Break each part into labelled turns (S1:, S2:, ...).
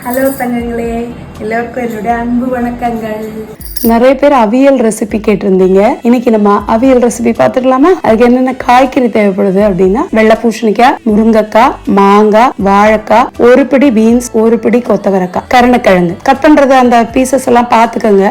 S1: Hello தங்கங்களே, எல்லோருக்கும் என்னுடைய அன்பு வணக்கங்கள்.
S2: நிறைய பேர் அவியல் ரெசிபி கேட்டிருந்தீங்க. இன்னைக்கு நம்ம அவியல் ரெசிபி பார்த்துக்கலாமா? அதுக்கு என்னென்ன காய்கறி தேவைப்படுது அப்படின்னா, வெள்ளை பூசணிக்காய், முருங்கைக்காய், மாங்காய், வாழைக்காய், ஒரு பிடி பீன்ஸ், ஒரு பிடி கொத்தவரக்காய், கருணக்கிழங்கு. கட் பண்றது அந்த பீசஸ் எல்லாம் பாத்துக்கோங்க.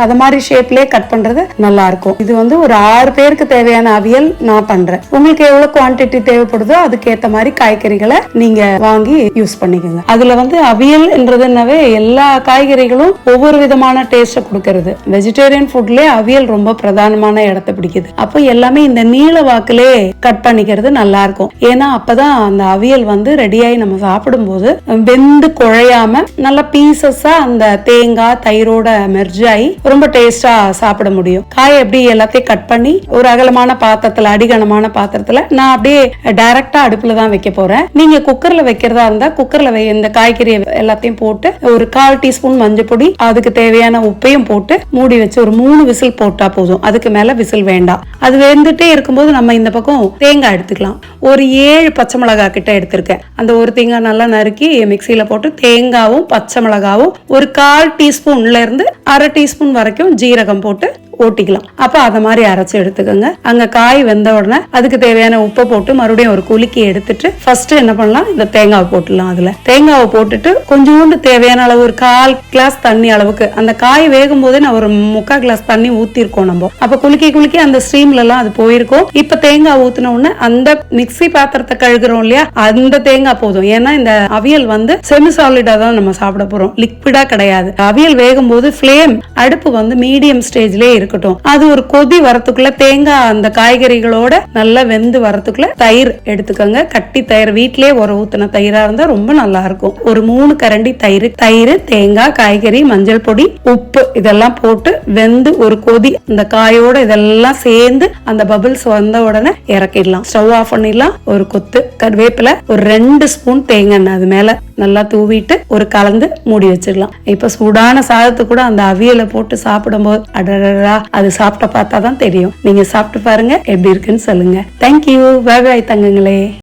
S2: அது மாதிரி ஷேப்லயே கட் பண்றது நல்லா இருக்கும். இது ஒரு 6 பேருக்கு தேவையான அவியல் நான் பண்றேன். உங்களுக்கு எவ்வளவு குவான்டிட்டி தேவைப்படுதோ அதுக்கேற்ற மாதிரி காய்கறிகளை நீங்க வாங்கி யூஸ் பண்ணிக்கோங்க. அதுல அவியல் என்றதுனாவே எல்லா காய்கறிகளும் ஒவ்வொரு விதமான டேஸ்ட கொடுக்கறது. வெஜிடேரியன் ஃபுட்லயே அவியல் ரொம்ப பிரதானமான இடத்தை பிடிக்குது. அப்போ எல்லாமே இந்த நீள வாக்குலே கட் பண்ணிக்கிறது நல்லா இருக்கும். ஏன்னா அப்பதான் அந்த அவியல் ரெடியாகி நம்ம சாப்பிடும் போது வெந்து குழையாம நல்ல பீசஸா அந்த தேங்காய் தயிரோட மெர்ஜ் ஆகி ரொம்ப டேஸ்டா சாப்பிட முடியும். காய் எப்படி எல்லாத்தையும் கட் பண்ணி ஒரு அகலமான பாத்திரத்துல, அடிகனமான பாத்திரத்துல நான் அப்படியே டைரக்டா அடுப்புல தான் வைக்க போறேன். நீங்க குக்கர்ல வைக்கிறதா இருந்தா குக்கர்ல இந்த காய்கறி எல்லாத்தையும் போட்டு ஒரு 1/4 டீஸ்பூன் மஞ்சள் பொடி, அதுக்கு தேவையான உப்பையும் போட்டு மூடி வச்சு ஒரு 3 விசில் போட்டா போதும். அதுக்கு மேல விசில் வேண்டாம். அது வெந்துட்டே இருக்கும்போது நம்ம இந்த பக்கம் தேங்காய் எடுத்துக்கலாம். ஒரு 7 பச்சை மிளகாய் கிட்ட எடுத்திருக்கேன். அந்த ஒரு தேங்காய் நல்லா நறுக்கி மிக்சியில போட்டு தேங்காவும் பச்சை மிளகாவும் ஒரு 1/4 டீஸ்பூன்ல இருந்து 1/2 டீஸ்பூன் வரைக்கும் ஜீரகம் போட்டு ஓட்டிக்கலாம். அப்ப அத மாதிரி அரைச்சு எடுத்துக்கோங்க. அங்க காய் வெந்த உடனே அதுக்கு தேவையான உப்பை போட்டு மறுபடியும் ஒரு குலுக்கி எடுத்துட்டு ஃபர்ஸ்ட் என்ன பண்ணலாம், இந்த தேங்காவை போட்டுடலாம். அதுல தேங்காவை போட்டுட்டு கொஞ்சோண்டு தேவையான அளவு ஒரு 1/4 கிளாஸ் தண்ணி அளவுக்கு, அந்த காய் வேகும் போதே நான் ஒரு 3/4 கிளாஸ் தண்ணி ஊத்திருக்கோம். நம்ம அப்ப குலுக்கி அந்த ஸ்ட்ரீம்ல எல்லாம் அது போயிருக்கும். இப்ப தேங்காய் ஊத்தின உடனே அந்த மிக்சி பாத்திரத்தை கழுகுறோம் இல்லையா, அந்த தேங்காய் போதும். ஏன்னா இந்த அவியல் செமி சாலிடா தான் நம்ம சாப்பிட போறோம், லிக்விடா கிடையாது. அவியல் வேகும் போது ஃபிளேம் அடுப்பு மீடியம் ஸ்டேஜ்லயே இருக்கட்டும். அது ஒரு கொதி வரத்துக்குள்ள தேங்காய் அந்த காய்கறிகளோட நல்லா வெந்து வரத்துக்குள்ள தயிர் எடுத்துக்கோங்க. கட்டி தயிர், வீட்டிலே ஒரு ஊத்தின தயிரா இருந்தா ரொம்ப நல்லா இருக்கும். ஒரு 3 கரண்டி தயிர், தேங்காய், காய்கறி, மஞ்சள் பொடி, உப்பு இதெல்லாம் போட்டு வெந்து ஒரு கொதி அந்த காயோட இதெல்லாம் சேர்ந்து அந்த பபிள்ஸ் வந்த உடனே இறக்கிடலாம். ஸ்டவ் ஆஃப் பண்ணிடலாம். ஒரு கொத்து கருவேப்பிலை, ஒரு 2 ஸ்பூன் தேங்காய் எண்ணெய் அது மேல நல்லா தூவிட்டு ஒரு கலந்து மூடி வச்சிடலாம். இப்ப சூடான சாதத்து கூட அந்த அவியலை போட்டு சாப்பிடும் போது அடடா, அது சாப்பிட்ட பார்த்தா தான் தெரியும். நீங்க சாப்பிட்டு பாருங்க, எப்படி இருக்குன்னு சொல்லுங்க. தேங்க்யூ. Bye bye தங்கங்களே.